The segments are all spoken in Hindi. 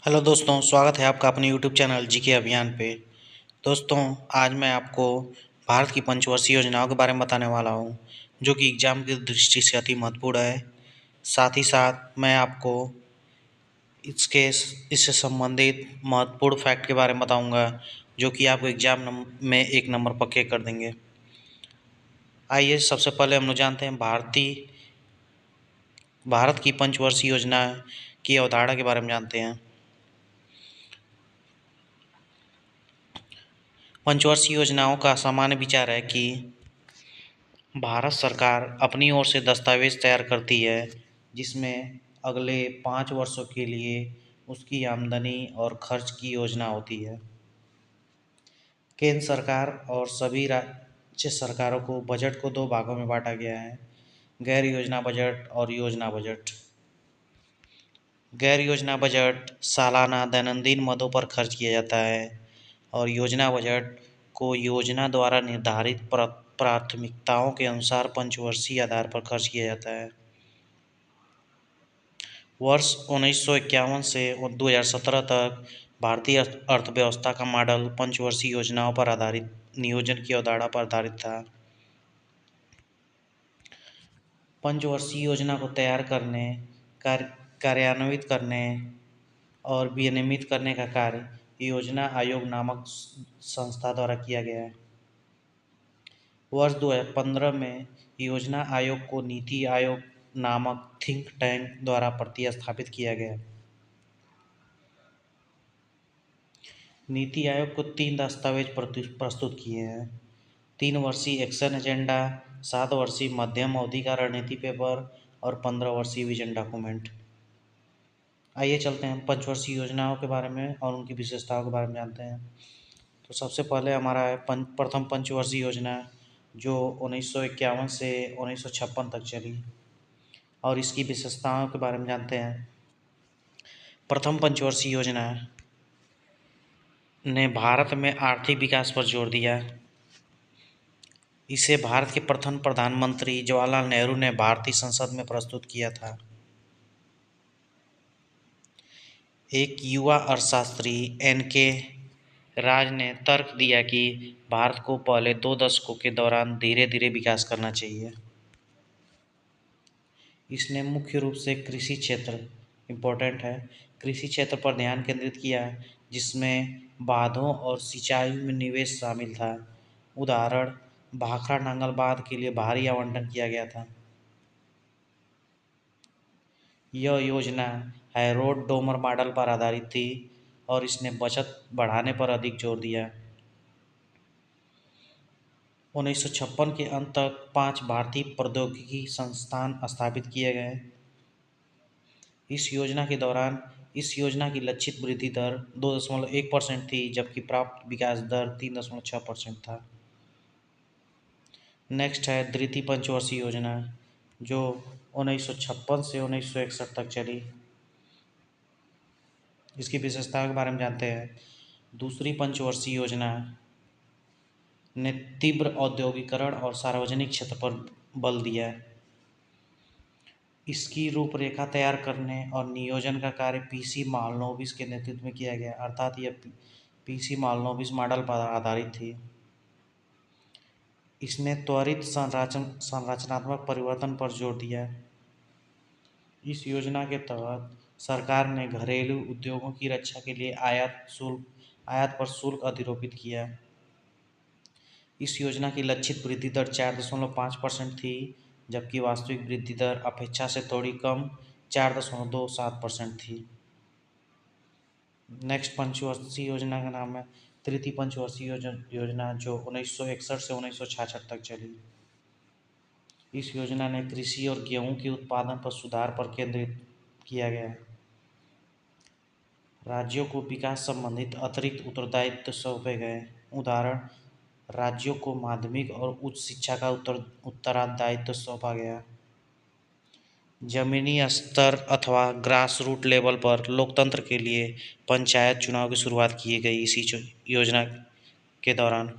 हेलो दोस्तों, स्वागत है आपका अपने यूट्यूब चैनल जीके अभियान पे। दोस्तों, आज मैं आपको भारत की पंचवर्षीय योजनाओं के बारे में बताने वाला हूँ, जो कि एग्जाम की दृष्टि से अति महत्वपूर्ण है। साथ ही साथ मैं आपको इससे संबंधित महत्वपूर्ण फैक्ट के बारे में बताऊँगा, जो कि आपको एग्जाम में 1 नंबर पक्के कर देंगे। आइए सबसे पहले हम लोग जानते हैं भारत की पंचवर्षीय योजना की अवधारणा के बारे में जानते हैं। पंचवर्षीय योजनाओं का सामान्य विचार है कि भारत सरकार अपनी ओर से दस्तावेज तैयार करती है, जिसमें अगले 5 वर्षों के लिए उसकी आमदनी और खर्च की योजना होती है। केंद्र सरकार और सभी राज्य सरकारों को बजट को 2 भागों में बांटा गया है: गैर योजना बजट और योजना बजट। गैर योजना बजट सालाना दैनंदिन मदों पर खर्च किया जाता है और योजना बजट को योजना द्वारा निर्धारित प्राथमिकताओं के अनुसार पंचवर्षीय आधार पर खर्च किया जाता है। वर्ष 1951 से 2017 तक भारतीय अर्थव्यवस्था का मॉडल पंचवर्षीय योजनाओं पर आधारित नियोजन की अवधारणा पर आधारित था। पंचवर्षीय योजना को तैयार करने, कार्यान्वित करने और विनियमित करने का कार्य योजना आयोग नामक संस्था द्वारा किया गया है। वर्ष 2015 में योजना आयोग को नीति आयोग नामक थिंक टैंक द्वारा प्रतिस्थापित किया गया। नीति आयोग को 3 दस्तावेज प्रस्तुत किए हैं: 3 वर्षीय एक्शन एजेंडा, 7 वर्षीय मध्यम अवधि का रणनीति पेपर और 15 वर्षीय विजन डॉक्यूमेंट। आइए चलते हैं पंचवर्षीय योजनाओं के बारे में और उनकी विशेषताओं के बारे में जानते हैं। तो सबसे पहले हमारा है प्रथम पंचवर्षीय योजना, जो 1951 से 1956 तक चली, और इसकी विशेषताओं के बारे में जानते हैं। प्रथम पंचवर्षीय योजना ने भारत में आर्थिक विकास पर जोर दिया। इसे भारत के प्रथम प्रधानमंत्री जवाहरलाल नेहरू ने भारतीय संसद में प्रस्तुत किया था। एक युवा अर्थशास्त्री एन.के. राज ने तर्क दिया कि भारत को पहले 2 दशकों के दौरान धीरे धीरे विकास करना चाहिए। इसने मुख्य रूप से कृषि क्षेत्र इम्पोर्टेंट है कृषि क्षेत्र पर ध्यान केंद्रित किया, जिसमें बांधों और सिंचाई में निवेश शामिल था। उदाहरण, भाखड़ा नांगल बांध के लिए भारी आवंटन किया गया था। यह योजना हैरोल्ड डोमर मॉडल पर आधारित थी और इसने बचत बढ़ाने पर अधिक जोर दिया। 1956 के अंत तक 5 भारतीय प्रौद्योगिकी संस्थान स्थापित किए गए। इस योजना की लक्षित वृद्धि दर 2.1% थी, जबकि प्राप्त विकास दर 3.6% था। नेक्स्ट है द्वितीय पंचवर्षीय योजना, जो 1956 से 1961 तक चली। इसकी विशेषताओं के बारे में जानते हैं। दूसरी पंचवर्षीय योजना ने तीव्र औद्योगिकरण और सार्वजनिक क्षेत्र पर बल दिया। इसकी रूपरेखा तैयार करने और नियोजन का कार्य पीसी मालनोबिस के नेतृत्व में किया गया, अर्थात यह पीसी मालनोबिस मॉडल पर आधारित थी। इसने त्वरित संरचनात्मक परिवर्तन पर जोर दिया। इस योजना के तहत सरकार ने घरेलू उद्योगों की रक्षा के लिए आयात पर शुल्क अधिरोपित किया। इस योजना की लक्षित वृद्धि दर 4.5% थी, जबकि वास्तविक वृद्धि दर अपेक्षा से थोड़ी कम 4.27% थी। नेक्स्ट पंचवर्षीय योजना का नाम है तृतीय पंचवर्षीय योजना, जो 1961 से 1966 तक चली। इस योजना ने कृषि और गेहूं के उत्पादन पर सुधार पर केंद्रित किया गया। राज्यों को विकास संबंधित अतिरिक्त उत्तरदायित्व सौंपे गए। उदाहरण, राज्यों को माध्यमिक और उच्च शिक्षा का उत्तरदायित्व सौंपा गया। जमीनी स्तर अथवा ग्रास रूट लेवल पर लोकतंत्र के लिए पंचायत चुनाव की शुरुआत की गई इसी योजना के दौरान।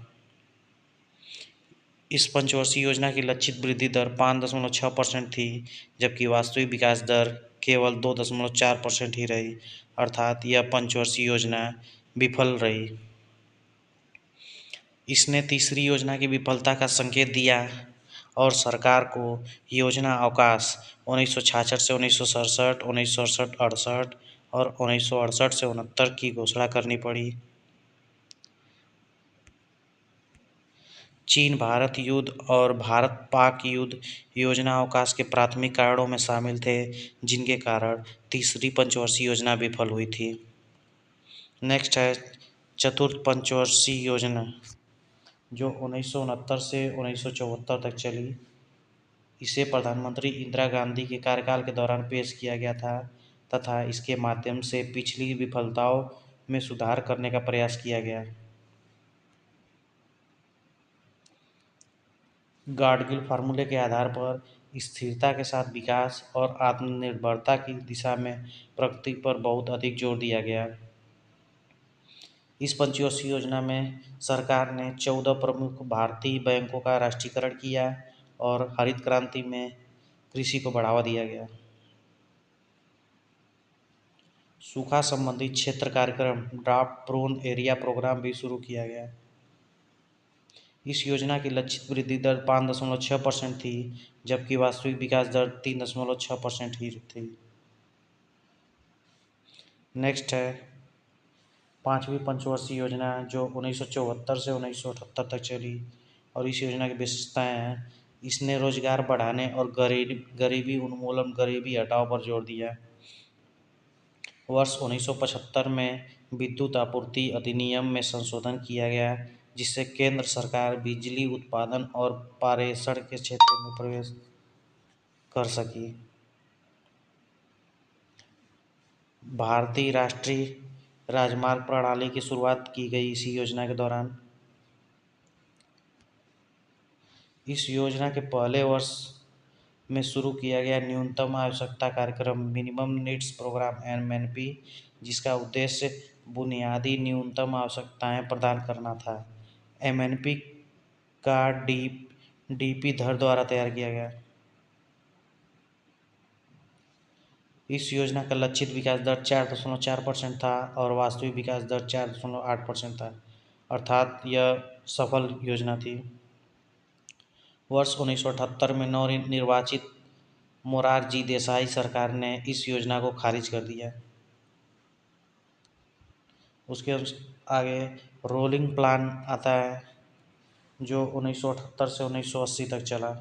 इस पंचवर्षीय योजना की लक्षित वृद्धि दर 5.6% थी, जबकि वास्तविक विकास दर केवल 2.4% ही रही। अर्थात यह पंचवर्षीय योजना विफल रही। इसने तीसरी योजना की विफलता का संकेत दिया और सरकार को योजना अवकाश 1966 से 1967, 1967-68 और 1968 से 69 की घोषणा करनी पड़ी। चीन भारत युद्ध और भारत पाक युद्ध योजना अवकाश के प्राथमिक कारणों में शामिल थे, जिनके कारण तीसरी पंचवर्षीय योजना विफल हुई थी। नेक्स्ट है चतुर्थ पंचवर्षीय योजना, जो 1969 से 1974 तक चली। इसे प्रधानमंत्री इंदिरा गांधी के कार्यकाल के दौरान पेश किया गया था तथा इसके माध्यम से पिछली विफलताओं में सुधार करने का प्रयास किया गया। गाडगिल फार्मूले के आधार पर स्थिरता के साथ विकास और आत्मनिर्भरता की दिशा में प्रगति पर बहुत अधिक जोर दिया गया। इस पंचवर्षीय योजना में सरकार ने 14 प्रमुख भारतीय बैंकों का राष्ट्रीयकरण किया और हरित क्रांति में कृषि को बढ़ावा दिया गया। सूखा संबंधित क्षेत्र कार्यक्रम ड्राफ्ट प्रोन एरिया प्रोग्राम भी शुरू किया गया। इस योजना की लक्षित वृद्धि दर 5.6% थी, जबकि वास्तविक विकास दर 3.6% ही थी। नेक्स्ट है पांचवी पंचवर्षीय योजना, जो 1974 से 1978 तक चली और इस योजना की विशेषताएं हैं। इसने रोजगार बढ़ाने और गरीबी उन्मूलन, गरीबी हटाओ पर जोर दिया। वर्ष 1975 में विद्युत आपूर्ति अधिनियम में संशोधन किया गया, जिससे केंद्र सरकार बिजली उत्पादन और पारेषण के क्षेत्र में प्रवेश कर सकी। भारतीय राष्ट्रीय राजमार्ग प्रणाली की शुरुआत की गई इसी योजना के दौरान। इस योजना के पहले वर्ष में शुरू किया गया न्यूनतम आवश्यकता कार्यक्रम मिनिमम नीड्स प्रोग्राम MNP, जिसका उद्देश्य बुनियादी न्यूनतम आवश्यकताएं प्रदान करना था। MNP का DP धर द्वारा तैयार किया गया। इस योजना का लक्षित विकास दर 4.4% था और वास्तविक विकास दर 4.8% था, अर्थात यह सफल योजना थी। वर्ष 1978 में नवनिर्वाचित मोरारजी देसाई सरकार ने इस योजना को खारिज कर दिया। उसके आगे रोलिंग प्लान आता है, जो 1978 से 1980 तक चला।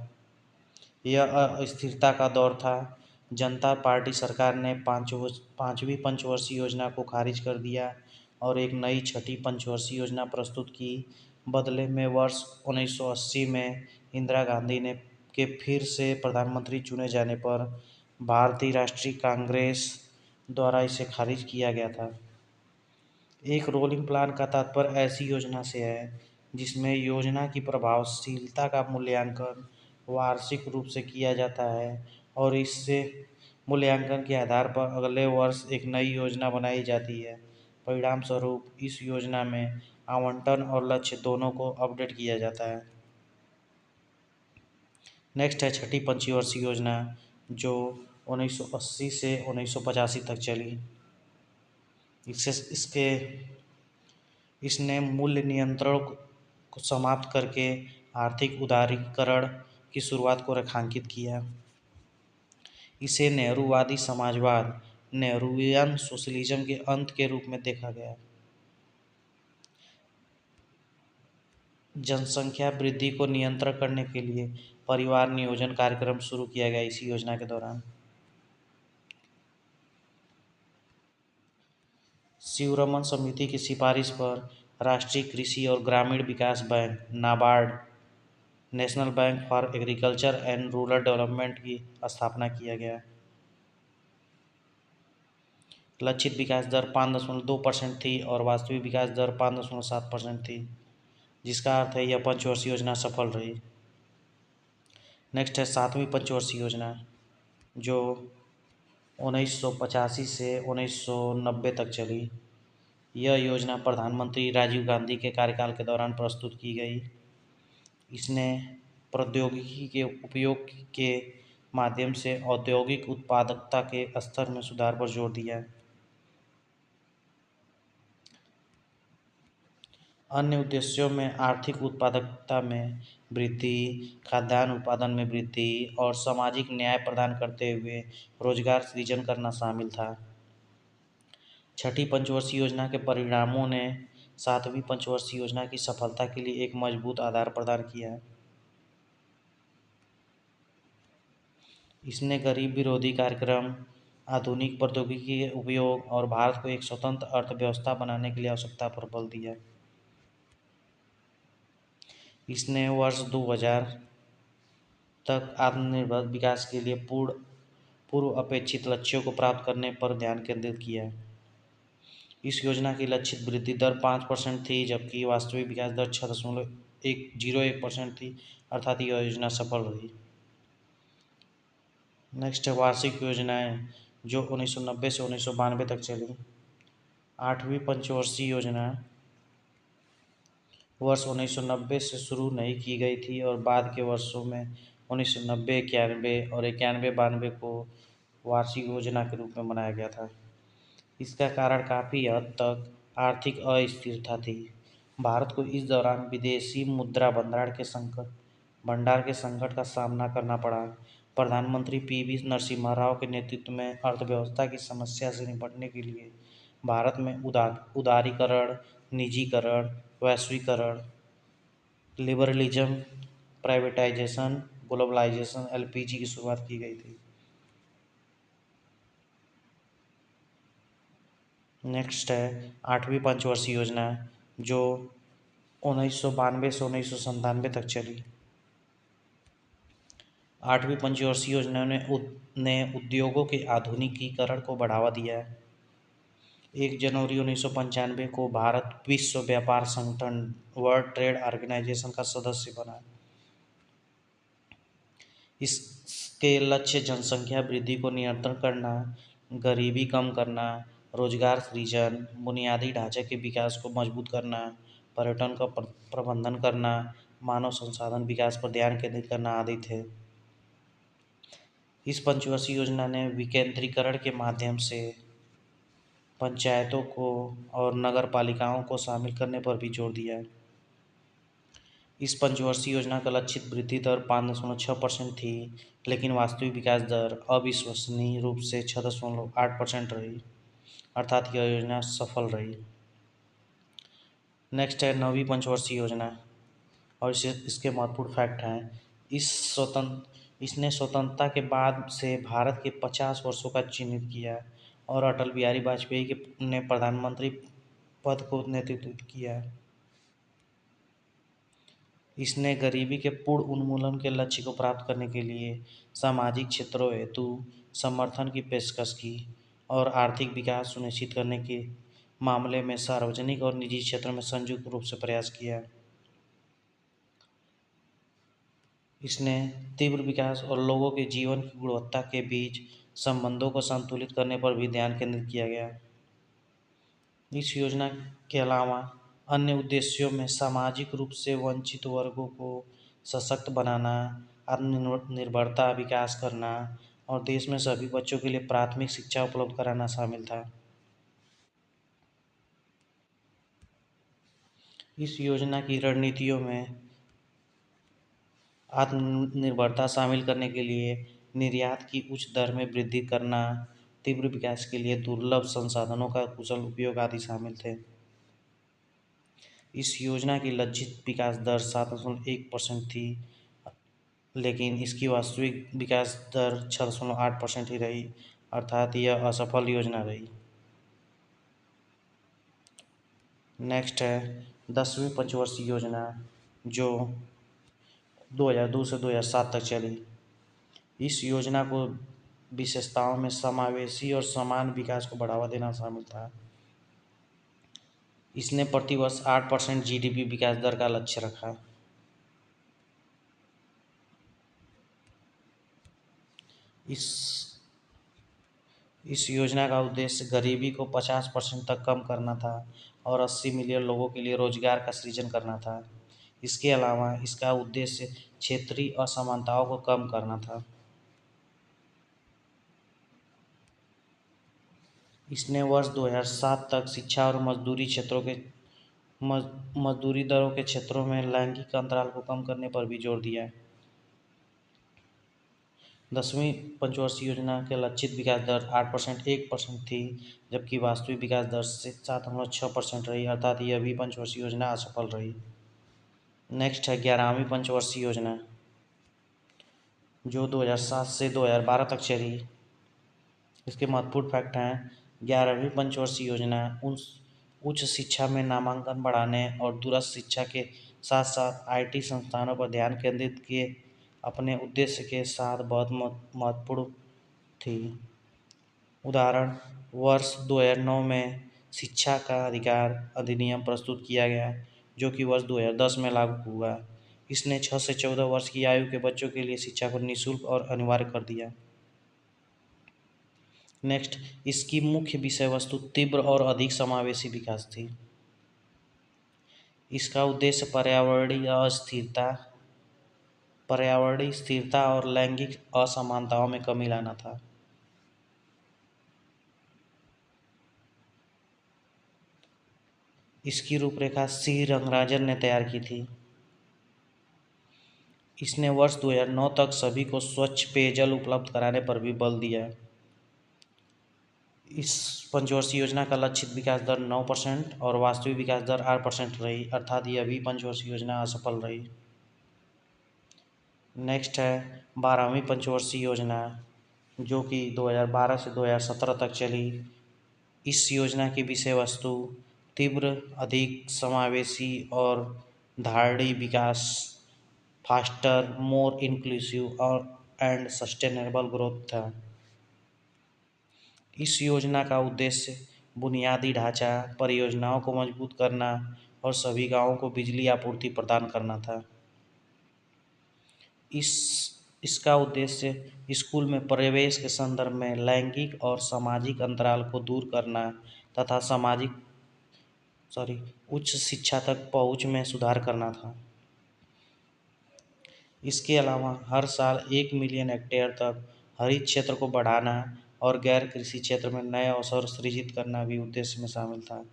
यह अस्थिरता का दौर था। जनता पार्टी सरकार ने पांचवी पंचवर्षीय योजना को खारिज कर दिया और एक नई छठी पंचवर्षीय योजना प्रस्तुत की। बदले में वर्ष 1980 में इंदिरा गांधी ने के फिर से प्रधानमंत्री चुने जाने पर भारतीय राष्ट्रीय कांग्रेस द्वारा इसे खारिज किया गया था। एक रोलिंग प्लान का तात्पर्य ऐसी योजना से है जिसमें योजना की प्रभावशीलता का मूल्यांकन वार्षिक रूप से किया जाता है और इससे मूल्यांकन के आधार पर अगले वर्ष एक नई योजना बनाई जाती है। परिणाम स्वरूप इस योजना में आवंटन और लक्ष्य दोनों को अपडेट किया जाता है। नेक्स्ट है छठी पंचवर्षीय योजना, जो 1980 से 1985 तक चली। इसने मूल्य नियंत्रण को समाप्त करके आर्थिक उदारीकरण की शुरुआत को रेखांकित किया। इसे नेहरूवादी समाजवाद, नेहरूवियन सोशलिज्म के अंत के रूप में देखा गया। जनसंख्या वृद्धि को नियंत्रण करने के लिए परिवार नियोजन कार्यक्रम शुरू किया गया इसी योजना के दौरान। शिवरमन समिति की सिफारिश पर राष्ट्रीय कृषि और ग्रामीण विकास bank NABARD, national bank for agriculture and rural development की स्थापना किया गया। लक्षित विकास दर 5.2% थी और वास्तविक विकास दर 5.7% थी, जिसका अर्थ है यह पंचवर्षीय योजना सफल रही। नेक्स्ट है सातवीं पंचवर्षीय योजना, जो 1985 से 1990 तक चली। यह योजना प्रधानमंत्री राजीव गांधी के कार्यकाल के दौरान प्रस्तुत की गई। इसने प्रौद्योगिकी के उपयोग के माध्यम से औद्योगिक उत्पादकता के स्तर में सुधार पर जोर दिया। अन्य उद्देश्यों में आर्थिक उत्पादकता में वृद्धि, खाद्यान्न उत्पादन में वृद्धि और सामाजिक न्याय प्रदान करते हुए रोजगार सृजन करना शामिल था। छठी पंचवर्षीय योजना के परिणामों ने सातवीं पंचवर्षीय योजना की सफलता के लिए एक मजबूत आधार प्रदान किया। इसने गरीब विरोधी कार्यक्रम, आधुनिक प्रौद्योगिकी के उपयोग और भारत को एक स्वतंत्र अर्थव्यवस्था बनाने के लिए आवश्यकता पर बल दिया। इसने वर्ष 2000 तक आत्मनिर्भर विकास के लिए पूर्व अपेक्षित लक्ष्यों को प्राप्त करने पर ध्यान केंद्रित किया। इस योजना की लक्षित वृद्धि दर 5% थी, जबकि वास्तविक विकास दर 6.01% थी, अर्थात यह योजना सफल रही। नेक्स्ट है वार्षिक योजनाएं, जो 1990 से 1992 तक चली। आठवीं पंचवर्षीय योजना वर्ष 1990 से शुरू नहीं की गई थी और बाद के वर्षों में 1990, 91 और 91-92 को वार्षिक योजना के रूप में बनाया गया था। इसका कारण काफ़ी हद तक आर्थिक अस्थिरता थी। भारत को इस दौरान विदेशी मुद्रा भंडार के संकट का सामना करना पड़ा। प्रधानमंत्री पीवी नरसिम्हा राव के नेतृत्व में अर्थव्यवस्था की समस्या से निपटने के लिए भारत में उदारीकरण, निजीकरण, वैश्वीकरण, लिबरलिज्म, प्राइवेटाइजेशन, ग्लोबलाइजेशन, एलपीजी की शुरुआत की गई थी। नेक्स्ट है आठवीं पंचवर्षीय योजना, जो 1992 से 1997 तक चली। आठवीं पंचवर्षीय योजना ने उद्योगों के आधुनिकीकरण को बढ़ावा दिया। 1 जनवरी 1995 को भारत विश्व व्यापार संगठन वर्ल्ड ट्रेड ऑर्गेनाइजेशन का सदस्य बना। इसके लक्ष्य जनसंख्या वृद्धि को नियंत्रण करना, गरीबी कम करना, रोजगार सृजन, बुनियादी ढांचे के विकास को मजबूत करना, पर्यटन का प्रबंधन करना, मानव संसाधन विकास पर ध्यान केंद्रित करना आदि थे। इस पंचवर्षीय योजना ने विकेंद्रीकरण के माध्यम से पंचायतों को और नगर पालिकाओं को शामिल करने पर भी जोर दिया। इस पंचवर्षीय योजना का लक्षित वृद्धि दर 5.6% थी, लेकिन वास्तविक विकास दर अविश्वसनीय रूप से 6.8% रही, अर्थात यह योजना सफल रही। नेक्स्ट है नवीं पंचवर्षीय योजना, और इसके महत्वपूर्ण फैक्ट हैं। इसने स्वतंत्रता के बाद से भारत के 50 वर्षों का चिन्हित किया और अटल बिहारी वाजपेयी ने प्रधानमंत्री पद को नेतृत्व किया। इसने गरीबी के पूर्ण उन्मूलन के लक्ष्य को प्राप्त करने के लिए सामाजिक क्षेत्रों हेतु समर्थन की पेशकश की और आर्थिक विकास सुनिश्चित करने के मामले में सार्वजनिक और निजी क्षेत्र में संयुक्त रूप से प्रयास किया। इसने तीव्र विकास और लोगों के जीवन की गुणवत्ता के बीच संबंधों को संतुलित करने पर भी ध्यान केंद्रित किया गया। इस योजना के अलावा अन्य उद्देश्यों में सामाजिक रूप से वंचित वर्गों को सशक्त बनाना, आत्मनिर्भरता विकास करना और देश में सभी बच्चों के लिए प्राथमिक शिक्षा उपलब्ध कराना शामिल था। इस योजना की रणनीतियों में आत्मनिर्भरता शामिल करने के लिए निर्यात की उच्च दर में वृद्धि करना, तीव्र विकास के लिए दुर्लभ संसाधनों का कुशल उपयोग आदि शामिल थे। इस योजना की लक्षित विकास दर 7.1% थी, लेकिन इसकी वास्तविक विकास दर 6.8% ही रही, अर्थात यह असफल योजना रही। नेक्स्ट है 10वीं पंचवर्षीय योजना, जो 2002 से 2007 तक चली। इस योजना को विशेषताओं में समावेशी और समान विकास को बढ़ावा देना शामिल था। इसने प्रतिवर्ष 8% जीडीपी विकास दर का लक्ष्य रखा। इस योजना का उद्देश्य गरीबी को 50% तक कम करना था और 80 मिलियन लोगों के लिए रोजगार का सृजन करना था। इसके अलावा इसका उद्देश्य क्षेत्रीय असमानताओं को कम करना था। इसने वर्ष 2007 तक शिक्षा और मजदूरी क्षेत्रों के मजदूरी दरों के क्षेत्रों में लैंगिक अंतराल को कम करने पर भी जोर दिया। 10वीं पंचवर्षीय योजना के लक्षित विकास दर 8% 1% थी, जबकि वास्तविक विकास दर से 7.6% रही, अर्थात यह भी पंचवर्षीय योजना असफल रही। नेक्स्ट है 11वीं पंचवर्षीय योजना, जो 2007 से 2012 तक चली। इसके महत्वपूर्ण फैक्ट हैं। 11वीं पंचवर्षीय योजना उच्च शिक्षा में नामांकन बढ़ाने और दूरस्थ शिक्षा के साथ साथ आईटी संस्थानों पर ध्यान केंद्रित किए अपने उद्देश्य के साथ बहुत महत्वपूर्ण थी। उदाहरण, वर्ष 2009 में शिक्षा का अधिकार अधिनियम प्रस्तुत किया गया, जो कि वर्ष 2010 में लागू हुआ। इसने 6 से 14 वर्ष की आयु के बच्चों के लिए शिक्षा को निःशुल्क और अनिवार्य कर दिया। नेक्स्ट, इसकी मुख्य विषय वस्तु तीव्र और अधिक समावेशी विकास थी। इसका उद्देश्य पर्यावरणीय स्थिरता और लैंगिक असमानताओं में कमी लाना था। इसकी रूपरेखा सी रंगराजन ने तैयार की थी। इसने वर्ष 2009 तक सभी को स्वच्छ पेयजल उपलब्ध कराने पर भी बल दिया। इस पंचवर्षीय योजना का लक्षित विकास दर 9% और वास्तविक विकास दर 8% रही, अर्थात यह भी पंचवर्षीय योजना असफल रही। नेक्स्ट है 12वीं पंचवर्षीय योजना, जो कि 2012 से 2017 तक चली। इस योजना की विषय वस्तु तीव्र, अधिक समावेशी और धारणीय विकास, फास्टर, मोर इंक्लूसिव और एंड सस्टेनेबल ग्रोथ था। इस योजना का उद्देश्य बुनियादी ढांचा परियोजनाओं को मजबूत करना और सभी गांवों को बिजली आपूर्ति प्रदान करना था। इसका उद्देश्य स्कूल में प्रवेश के संदर्भ में लैंगिक और सामाजिक अंतराल को दूर करना तथा उच्च शिक्षा तक पहुंच में सुधार करना था। इसके अलावा हर साल 1 मिलियन हेक्टेयर तक हरित क्षेत्र को बढ़ाना और गैर कृषि क्षेत्र में नए अवसर सृजित करना भी उद्देश्य में शामिल था।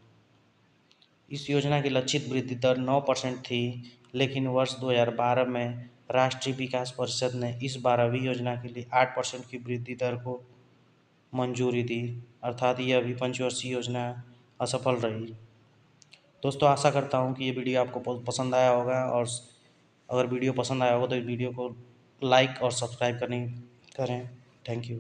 इस योजना की लक्षित वृद्धि दर 9% थी, लेकिन वर्ष 2012 में राष्ट्रीय विकास परिषद ने इस 12वीं योजना के लिए 8% की वृद्धि दर को मंजूरी दी, अर्थात यह भी पंचवर्षीय योजना असफल रही। दोस्तों, आशा करता हूँ कि ये वीडियो आपको पसंद आया होगा, और अगर वीडियो पसंद आया होगा तो इस वीडियो को लाइक और सब्सक्राइब करें। Thank you.